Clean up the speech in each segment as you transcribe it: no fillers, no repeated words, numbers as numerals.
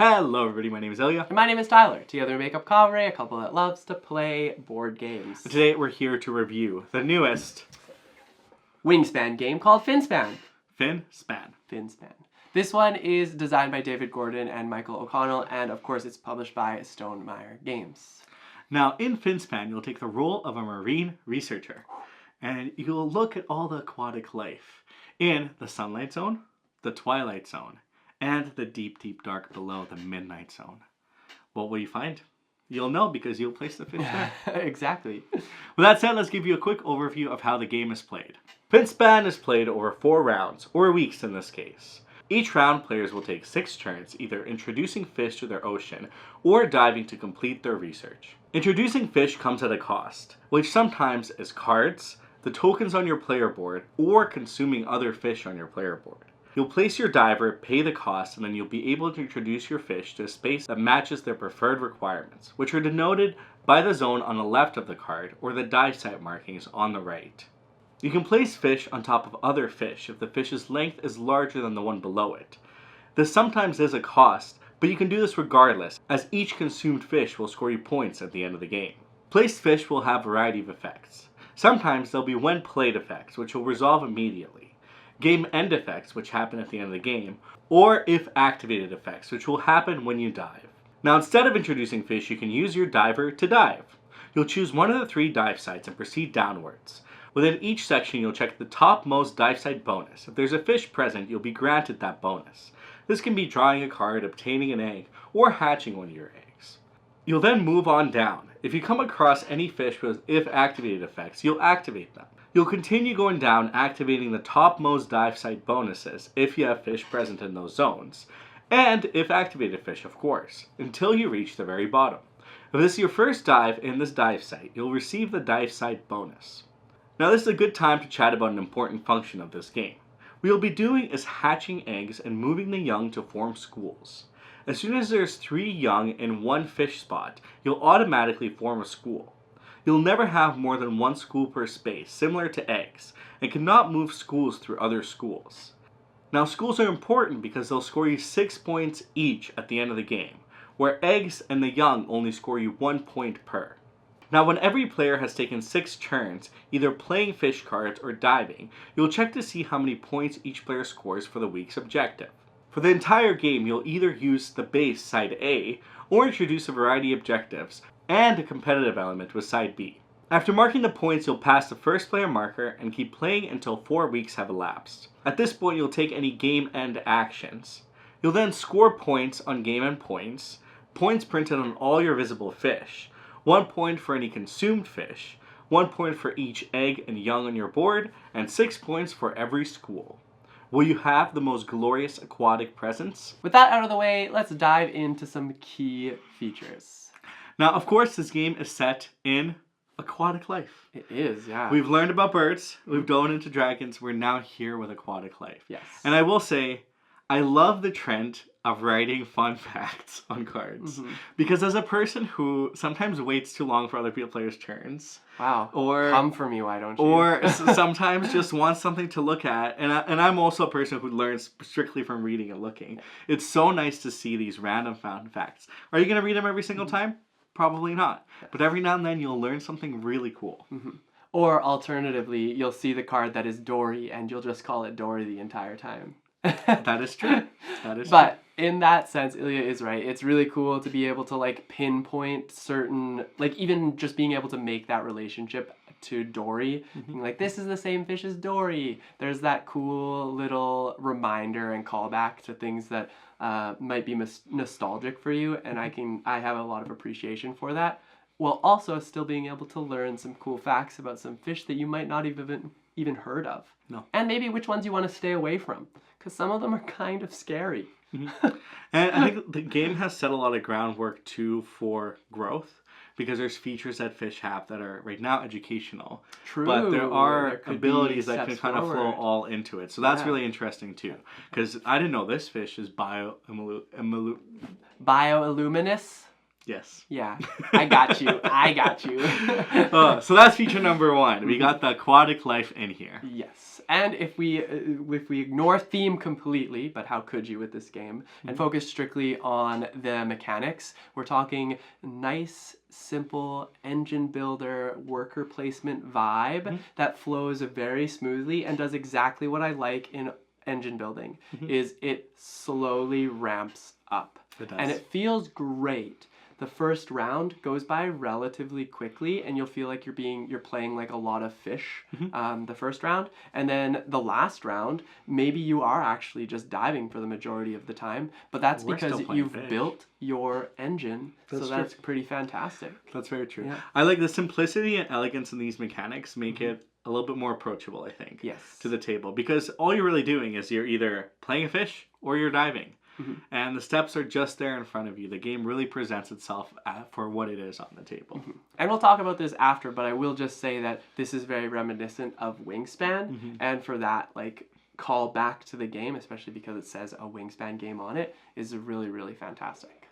Hello everybody, my name is Ilya. And my name is Tyler. Together we make up Kovray, a couple that loves to play board games. Today we're here to review the newest Wingspan game called Finspan. Finspan. This one is designed by David Gordon and Michael O'Connell, and of course it's published by Stonemaier Games. Now in Finspan, you'll take the role of a marine researcher, and you'll look at all the aquatic life in the sunlight zone, the twilight zone, and the deep, deep dark below the midnight zone. What will you find? You'll know because you'll place the fish there. Exactly. With that said, let's give you a quick overview of how the game is played. Finspan is played over 4 rounds, or weeks in this case. Each round, players will take 6 turns, either introducing fish to their ocean or diving to complete their research. Introducing fish comes at a cost, which sometimes is cards, the tokens on your player board, or consuming other fish on your player board. You'll place your diver, pay the cost, and then you'll be able to introduce your fish to a space that matches their preferred requirements, which are denoted by the zone on the left of the card or the dive site markings on the right. You can place fish on top of other fish if the fish's length is larger than the one below it. This sometimes is a cost, but you can do this regardless, as each consumed fish will score you points at the end of the game. Placed fish will have a variety of effects. Sometimes there'll be when played effects, which will resolve immediately. Game end effects, which happen at the end of the game, or if activated effects, which will happen when you dive. Now instead of introducing fish, you can use your diver to dive. You'll choose one of the 3 dive sites and proceed downwards. Within each section, you'll check the topmost dive site bonus. If there's a fish present, you'll be granted that bonus. This can be drawing a card, obtaining an egg, or hatching one of your eggs. You'll then move on down. If you come across any fish with if activated effects, you'll activate them. You'll continue going down, activating the topmost dive site bonuses if you have fish present in those zones, and if activated fish, of course, until you reach the very bottom. If this is your first dive in this dive site, you'll receive the dive site bonus. Now this is a good time to chat about an important function of this game. What you'll be doing is hatching eggs and moving the young to form schools. As soon as there's 3 young in one fish spot, you'll automatically form a school. You'll never have more than 1 school per space, similar to eggs, and cannot move schools through other schools. Now schools are important because they'll score you 6 points each at the end of the game, where eggs and the young only score you 1 point per. Now when every player has taken 6 turns, either playing fish cards or diving, you'll check to see how many points each player scores for the week's objective. For the entire game, you'll either use the base side A, or introduce a variety of objectives, and a competitive element with side B. After marking the points, you'll pass the first player marker and keep playing until 4 weeks have elapsed. At this point, you'll take any game end actions. You'll then score points on game end points, points printed on all your visible fish, 1 point for any consumed fish, 1 point for each egg and young on your board, and 6 points for every school. Will you have the most glorious aquatic presence? With that out of the way, let's dive into some key features. Now, of course, this game is set in aquatic life. It is, yeah. We've learned about birds, we've gone into dragons, we're now here with aquatic life. Yes. And I will say, I love the trend of writing fun facts on cards. Because as a person who sometimes waits too long for other players' turns. Wow. Or come for me, why don't you? Or sometimes just wants something to look at. And I'm also a person who learns strictly from reading and looking. It's so nice to see these random fun facts. Are you going to read them every single time? Probably not. But every now and then you'll learn something really cool. Or alternatively, you'll see the card that is Dory and you'll just call it Dory the entire time. That is true. But in that sense, Ilya is right. It's really cool to be able to like pinpoint certain, like even just being able to make that relationship to Dory. Like, this is the same fish as Dory. There's that cool little reminder and callback to things that might be nostalgic for you, and I have a lot of appreciation for that, while also still being able to learn some cool facts about some fish that you might not even heard of. No. And maybe which ones you want to stay away from, because some of them are kind of scary. And I think the game has set a lot of groundwork too for growth, because there's features that fish have that are right now educational. True. But there are abilities that can kind of flow forward. all into it. So that's really interesting too. Because I didn't know this fish is bioluminescent. Bioluminescent? Yes. Yeah, I got you. I got you. So that's feature number 1. We got the aquatic life in here. Yes, and if we ignore theme completely, but how could you with this game, and focus strictly on the mechanics, we're talking nice, simple engine builder, worker placement vibe that flows very smoothly and does exactly what I like in engine building, is it slowly ramps up. It does. And it feels great. The first round goes by relatively quickly, and you'll feel like you're playing like a lot of fish the first round. And then the last round, maybe you are actually just diving for the majority of the time, but that's because you've built your engine, so that's pretty fantastic. That's very true. Yeah. I like the simplicity and elegance in these mechanics make it a little bit more approachable, I think, to the table. Because all you're really doing is you're either playing a fish or you're diving. And the steps are just there in front of you. The game really presents itself for what it is on the table. And we'll talk about this after, but I will just say that this is very reminiscent of Wingspan. And for that, like, call back to the game, especially because it says a Wingspan game on it, is really, really fantastic.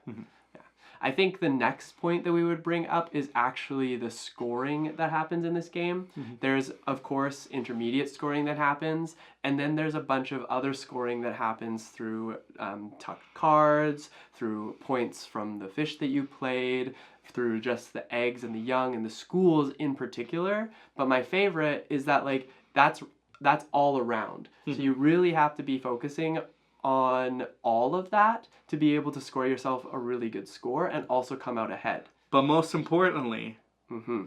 I think the next point that we would bring up is actually the scoring that happens in this game. There's, of course, intermediate scoring that happens, and then there's a bunch of other scoring that happens through tucked cards, through points from the fish that you played, through just the eggs and the young and the schools in particular. But my favorite is that, like, that's all around. So you really have to be focusing on all of that to be able to score yourself a really good score and also come out ahead. But most importantly,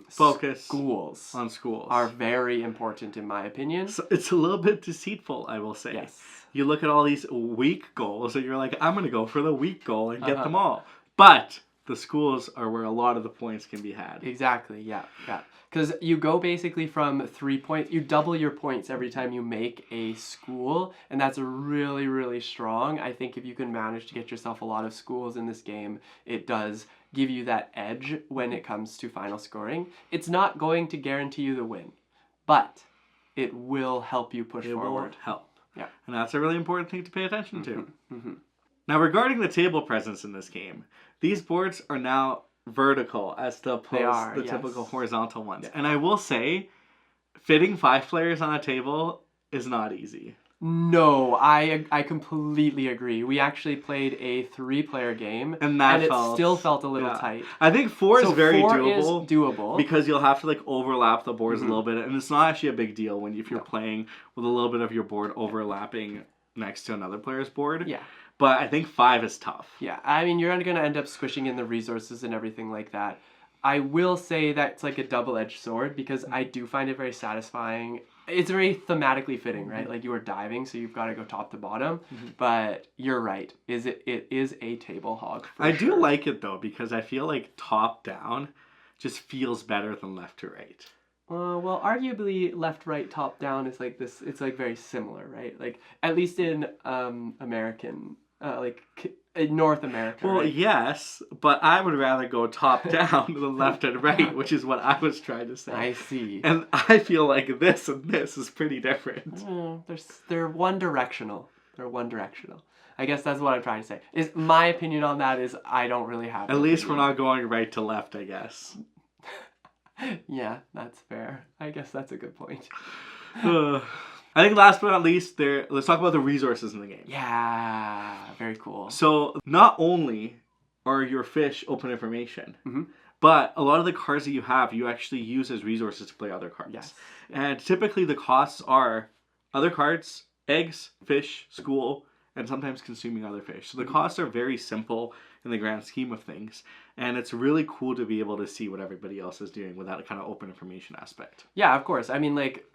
focus schools on schools are very important in my opinion. So it's a little bit deceitful, I will say. Yes. You look at all these weak goals and you're like, I'm going to go for the weak goal and get them all. But the schools are where a lot of the points can be had. Exactly, yeah. Because you go basically from 3 points, you double your points every time you make a school, and that's really, really strong. I think if you can manage to get yourself a lot of schools in this game, it does give you that edge when it comes to final scoring. It's not going to guarantee you the win, but it will help you push forward. It will help. Yeah. And that's a really important thing to pay attention to. Now, regarding the table presence in this game, these boards are now vertical as opposed to the typical horizontal ones. And I will say, fitting 5 players on a table is not easy. No, I completely agree. We actually played a 3-player game, and it still felt a little tight. I think 4 is very 4 doable. Is doable because you'll have to like overlap the boards a little bit, and it's not actually a big deal if you're playing with a little bit of your board overlapping next to another player's board. Yeah. But I think 5 is tough. Yeah, I mean, you're going to end up squishing in the resources and everything like that. I will say that it's like a double-edged sword because I do find it very satisfying. It's very thematically fitting, right? Like you are diving, so you've got to go top to bottom. But you're right. It is a table hog. I do like it though because I feel like top down just feels better than left to right. Well, arguably left, right, top, down is like this. It's like very similar, right? Like at least in American, in North America. Well, right? yes, but I would rather go top down than left and right, which is what I was trying to say. I see. And I feel like this and this is pretty different. They're one directional. I guess that's what I'm trying to say. Is my opinion on that is I don't really have. At least we're not going right to left, I guess. Yeah, that's fair. I guess that's a good point. I think last but not least, let's talk about the resources in the game. Yeah, very cool. So not only are your fish open information, but a lot of the cards that you have, you actually use as resources to play other cards. Yes. And typically the costs are other cards, eggs, fish, school, and sometimes consuming other fish. So the costs are very simple in the grand scheme of things. And it's really cool to be able to see what everybody else is doing with that kind of open information aspect. Yeah, of course. I mean, like,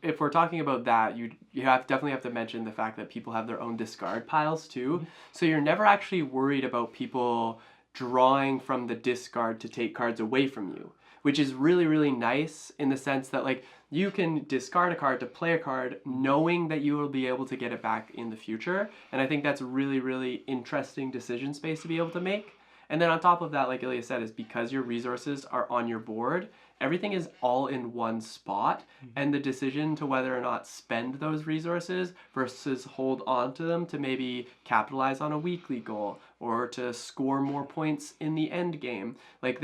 if we're talking about that, you definitely have to mention the fact that people have their own discard piles too. So you're never actually worried about people drawing from the discard to take cards away from you, which is really, really nice in the sense that, like, you can discard a card to play a card knowing that you will be able to get it back in the future. And I think that's a really, really interesting decision space to be able to make. And then on top of that, like Ilya said, is because your resources are on your board, everything is all in one spot, and the decision to whether or not spend those resources versus hold on to them to maybe capitalize on a weekly goal or to score more points in the end game, like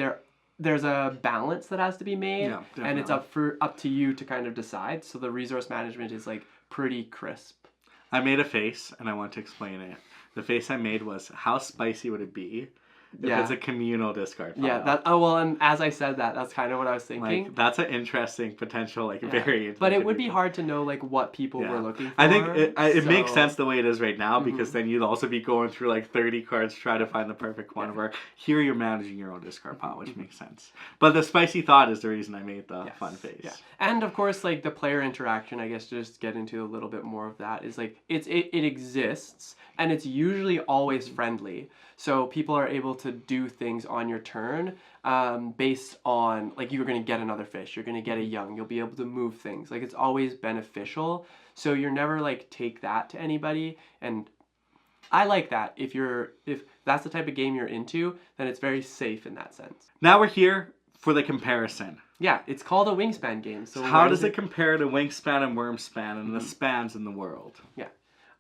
there's a balance that has to be made, and it's up to you to kind of decide. So the resource management is like pretty crisp. I made a face, and I want to explain it. The face I made was, how spicy would it be if it's a communal discard pile? Yeah, and as I said that's kind of what I was thinking. Like, that's an interesting potential, variant. But it would be hard to know, like, what people were looking for. I think it makes sense the way it is right now, because then you'd also be going through, like, 30 cards to try to find the perfect one, where here you're managing your own discard pile, which makes sense. But the spicy thought is the reason I made the fun face. Yeah. And, of course, like, the player interaction, I guess, just get into a little bit more of that, is, like, it exists, and it's usually always friendly. So people are able to do things on your turn based on, like, you're going to get another fish, you're going to get a young, you'll be able to move things. Like, it's always beneficial. So you're never, like, take that to anybody. And I like that. If that's the type of game you're into, then it's very safe in that sense. Now we're here for the comparison. Yeah, it's called a Wingspan game. So how does it compare to Wingspan and Wyrmspan and the spans in the world? Yeah.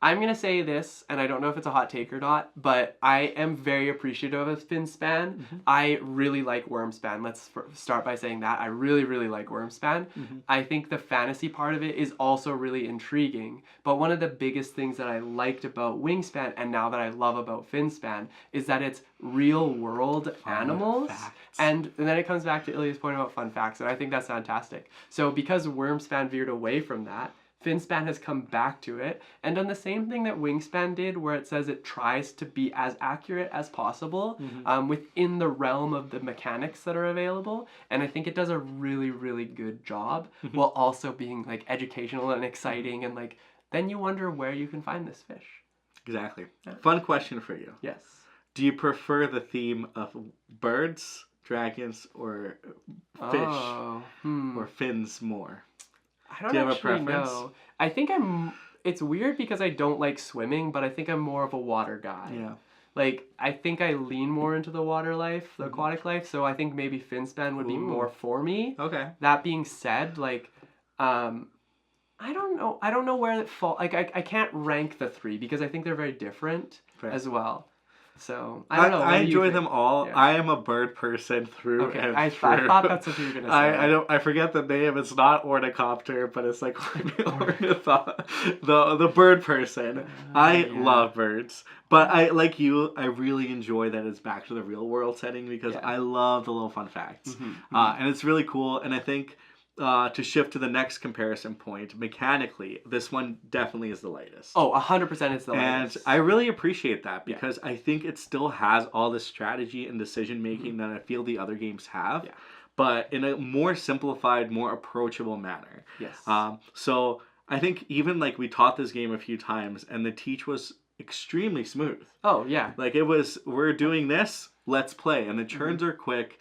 I'm going to say this, and I don't know if it's a hot take or not, but I am very appreciative of Finspan. I really like Wyrmspan. Let's start by saying that. I really, really like Wyrmspan. I think the fantasy part of it is also really intriguing. But one of the biggest things that I liked about Wingspan, and now that I love about Finspan, is that it's real-world animals. And then it comes back to Ilya's point about fun facts, and I think that's fantastic. So because Wyrmspan veered away from that, Finspan has come back to it and done the same thing that Wingspan did, where it says it tries to be as accurate as possible within the realm of the mechanics that are available. And I think it does a really, really good job while also being, like, educational and exciting, and, like, then you wonder where you can find this fish. Exactly. Fun question for you. Yes. Do you prefer the theme of birds, dragons, or fish, or fins more? I don't Do you have a actually preference? know. I think it's weird because I don't like swimming, but I think I'm more of a water guy. Yeah. Like, I think I lean more into the water life, the aquatic life, so I think maybe Finspan would be more for me. Okay. That being said, like, I don't know where it falls. Like, I can't rank the three because I think they're very different as well. So, I don't know. I enjoy them all. Yeah. I am a bird person through and through. I thought that's what you were going to say. I forget the name. It's not ornithopter, but it's like the bird person. I love birds. But I, like you, I really enjoy that it's back to the real world setting, because I love the little fun facts. And it's really cool. And I think to shift to the next comparison point, mechanically, this one definitely is the lightest. Oh, 100% it's the lightest. And I really appreciate that, because I think it still has all the strategy and decision making that I feel the other games have, but in a more simplified, more approachable manner. Yes. So I think even, like, we taught this game a few times, and the teach was extremely smooth. Oh, yeah. Like, it was, we're doing this, let's play. And the turns are quick.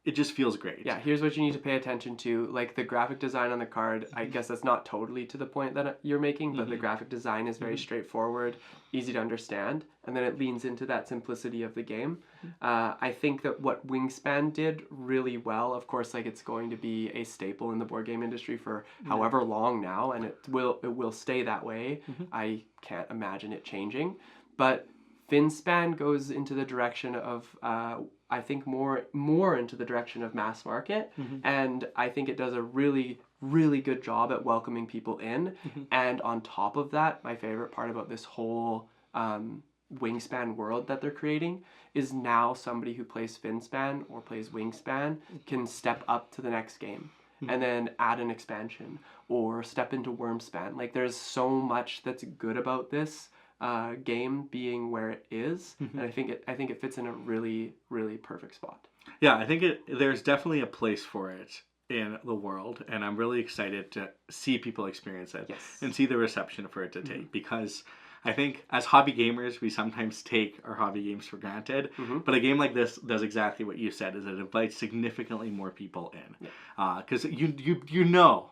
It just feels great. Yeah, here's what you need to pay attention to. Like, the graphic design on the card, I guess that's not totally to the point that you're making, but the graphic design is very straightforward, easy to understand, and then it leans into that simplicity of the game. I think that what Wingspan did really well, of course, like, it's going to be a staple in the board game industry for however long now, and it will stay that way. I can't imagine it changing. But Finspan goes into the direction of I think more into the direction of mass market, and I think it does a really, really good job at welcoming people in. And on top of that, my favorite part about this whole Wingspan world that they're creating is now somebody who plays Finspan or plays Wingspan can step up to the next game and then add an expansion or step into Wyrmspan. Like, there's so much that's good about this game being where it is, and I think it fits in a really, really perfect spot. Yeah, I think there's definitely a place for it in the world, and I'm really excited to see people experience it and see the reception for it to take, because I think as hobby gamers, we sometimes take our hobby games for granted, but a game like this does exactly what you said, is it invites significantly more people in, because you know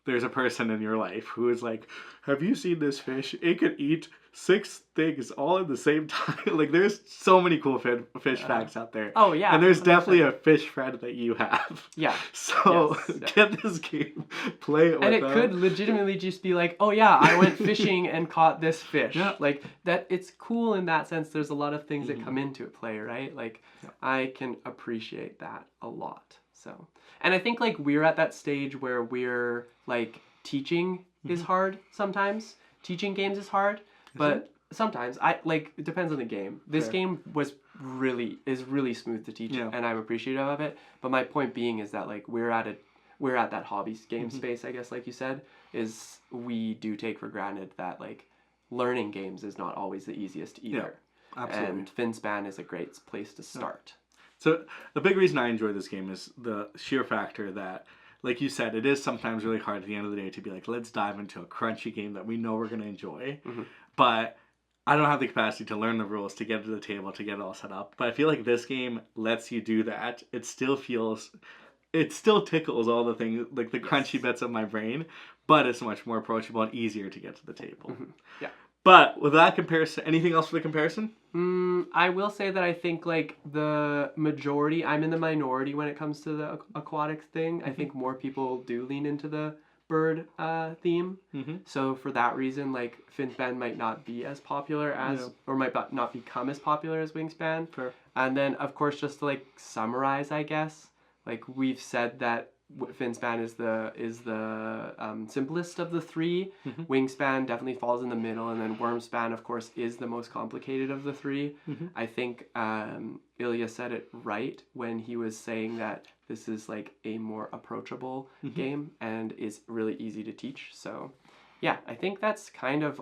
there's a person in your life who is like, have you seen this fish? It could eat 6 things all at the same time. Like, there's so many cool fish facts out there. Oh, yeah. And there's 100%. definitely a fish friend that you have. Yeah. So Yes. get this game, play it with And it them. could legitimately just be like, oh yeah, I went fishing and caught this fish. Yeah. Like that, it's cool in that sense. There's a lot of things that come into play, right? Like I can appreciate that a lot. So, and I think like we're at that stage where we're like teaching is hard sometimes. Teaching games is hard, but sometimes it depends on the game. This game is really smooth to teach, and I'm appreciative of it. But my point being is that like we're at that hobby game space, I guess, like you said, is we do take for granted that like learning games is not always the easiest either. Yeah, absolutely. And Finspan is a great place to start. So the big reason I enjoy this game is the sheer factor that, like you said, it is sometimes really hard at the end of the day to be like, let's dive into a crunchy game that we know we're going to enjoy. But I don't have the capacity to learn the rules, to get to the table, to get it all set up. But I feel like this game lets you do that. It still tickles all the things, like the crunchy bits of my brain, but it's much more approachable and easier to get to the table. Yeah. But with that comparison, anything else for the comparison? I will say that I think like the majority, I'm in the minority when it comes to the aquatic thing. I think more people do lean into the bird theme. So for that reason, like Finspan might not be as popular as, or might not become as popular as Wingspan. Fair. And then of course, just to like summarize, I guess, like we've said that Finspan is the simplest of the three. Wingspan definitely falls in the middle, and then Wyrmspan, of course, is the most complicated of the three. I think Ilya said it right when he was saying that this is like a more approachable game and is really easy to teach. So, yeah, I think that's kind of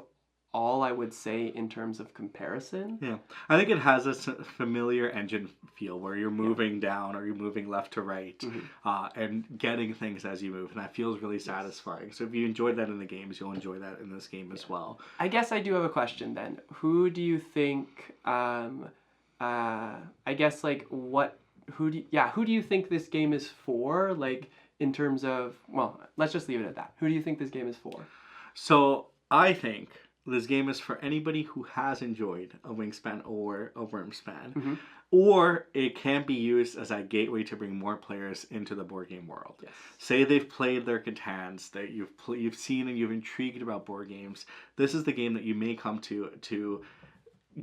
all I would say in terms of comparison. Yeah, I think it has this familiar engine feel where you're moving down or you're moving left to right and getting things as you move, and that feels really satisfying. So if you enjoyed that in the games, you'll enjoy that in this game as well. I guess I do have a question then. Who do you think, I guess like who do you think this game is for? Like in terms of, well, let's just leave it at that. Who do you think this game is for? So I think this game is for anybody who has enjoyed a Wingspan or a Wyrmspan, or it can be used as a gateway to bring more players into the board game world. Yes. Say they've played their Catans, that you've seen and you've intrigued about board games. This is the game that you may come to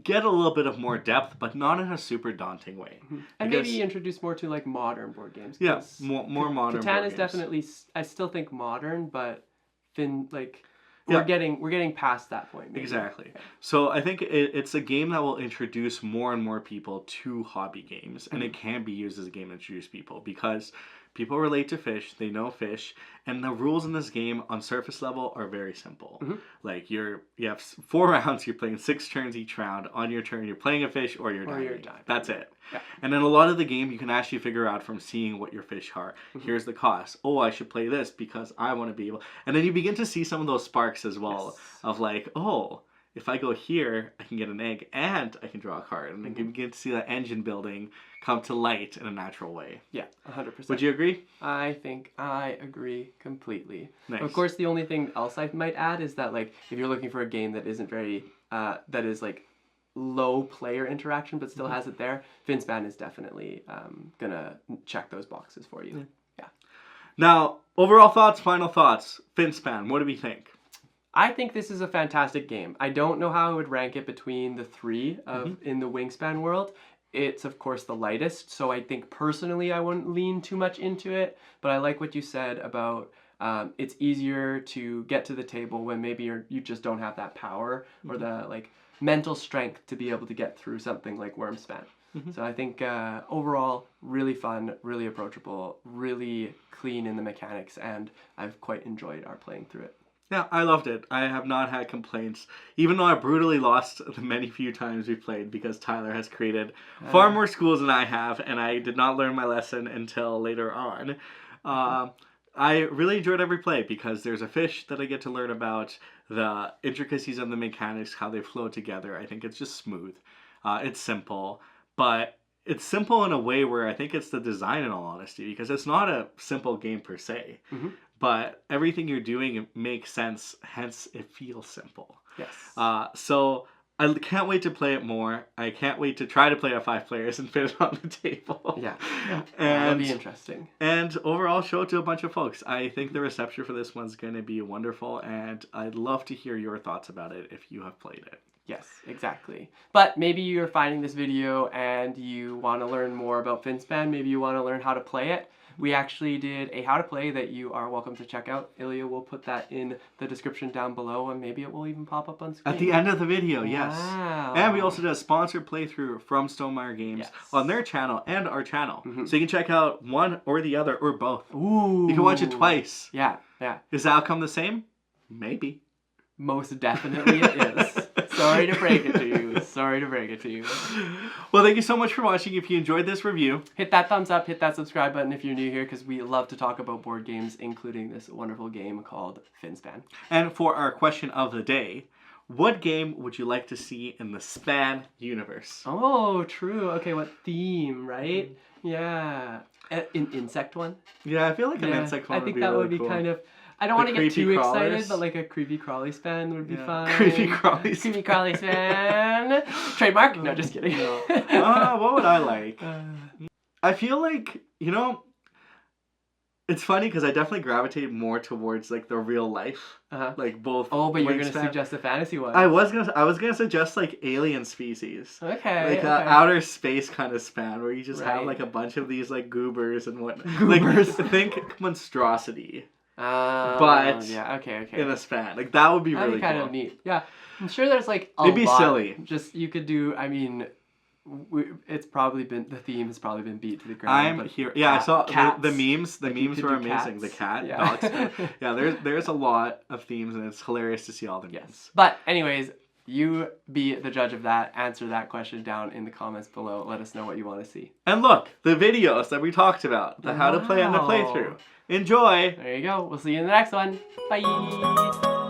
get a little bit of more depth, but not in a super daunting way. And maybe introduce more to like modern board games. Yeah, more modern Catan board is games. definitely, I still think modern, but we're getting past that point. Maybe. Exactly. So I think it's a game that will introduce more and more people to hobby games, and it can be used as a game to introduce people because people relate to fish, they know fish, and the rules in this game on surface level are very simple. Like you have 4 rounds, you're playing 6 turns each round. On your turn, you're playing a fish or you're diving. That's it. Yeah. And then a lot of the game you can actually figure out from seeing what your fish are. Here's the cost. Oh, I should play this because I want to be able. And then you begin to see some of those sparks as well of like, oh, if I go here, I can get an egg and I can draw a card. And then you begin to see that engine building come to light in a natural way. Yeah, 100%. Would you agree? I think I agree completely. Nice. Of course, the only thing else I might add is that like if you're looking for a game that isn't very, that is like low player interaction but still has it there, Finspan is definitely gonna check those boxes for you. Yeah. Now, overall thoughts, final thoughts. Finspan, what do we think? I think this is a fantastic game. I don't know how I would rank it between the three in the Wingspan world. It's, of course, the lightest, so I think personally I wouldn't lean too much into it, but I like what you said about it's easier to get to the table when maybe you just don't have that power or the like mental strength to be able to get through something like Wyrmspan. So I think overall, really fun, really approachable, really clean in the mechanics, and I've quite enjoyed our playing through it. Yeah, I loved it. I have not had complaints, even though I brutally lost the many few times we played because Tyler has created far more schools than I have, and I did not learn my lesson until later on. I really enjoyed every play because there's a fish that I get to learn about, the intricacies of the mechanics, how they flow together. I think it's just smooth. It's simple, but it's simple in a way where I think it's the design, in all honesty, because it's not a simple game per se. But everything you're doing makes sense, hence it feels simple. Yes. So I can't wait to play it more. I can't wait to try to play at 5 players and fit it on the table. Yeah. And That'll be interesting. And overall, show it to a bunch of folks. I think the reception for this one's going to be wonderful, and I'd love to hear your thoughts about it if you have played it. Yes, exactly. But maybe you're finding this video and you want to learn more about Finspan. Maybe you want to learn how to play it. We actually did a how to play that you are welcome to check out. Ilya will put that in the description down below, and maybe it will even pop up on screen. At the end of the video, yes. Wow. And we also did a sponsored playthrough from Stonemaier Games on their channel and our channel. So you can check out one or the other or both. Ooh. You can watch it twice. Yeah. Is the outcome the same? Maybe. Most definitely it is. Sorry to break it to you. Well, thank you so much for watching. If you enjoyed this review, hit that thumbs up, hit that subscribe button if you're new here, because we love to talk about board games, including this wonderful game called Finspan. And for our question of the day, what game would you like to see in the Span universe? Oh, true. Okay, what theme, right? Yeah. An insect one? Yeah, I feel like an insect one would be really cool. I think that would be kind of... I don't want to get too crawlers. excited, but like a creepy crawly span would be fun. Creepy crawly span. Creepy crawly span. Trademark? No, just kidding. What would I like? I feel like, it's funny because I definitely gravitate more towards like the real life, like both. Oh, but you're gonna Wingspan. suggest a fantasy one. I was gonna suggest like alien species. Okay. Like outer space kind of span where you just have like a bunch of these like goobers and whatnot. Goobers. Like think monstrosity. But yeah, okay. In a span, like that would be really kind cool. of neat. Yeah, I'm sure there's like a It'd be lot. silly. Just you could do. I mean, it's probably been the theme has probably been beat to the ground. I'm here. Yeah, I saw the memes. The like memes were amazing. cats. The cat, yeah. dogs. Yeah, there's a lot of themes, and it's hilarious to see all the memes. Yes. But anyways, you be the judge of that. Answer that question down in the comments below. Let us know what you want to see. And look, the videos that we talked about, the how to play and the playthrough. Enjoy! There you go. We'll see you in the next one. Bye!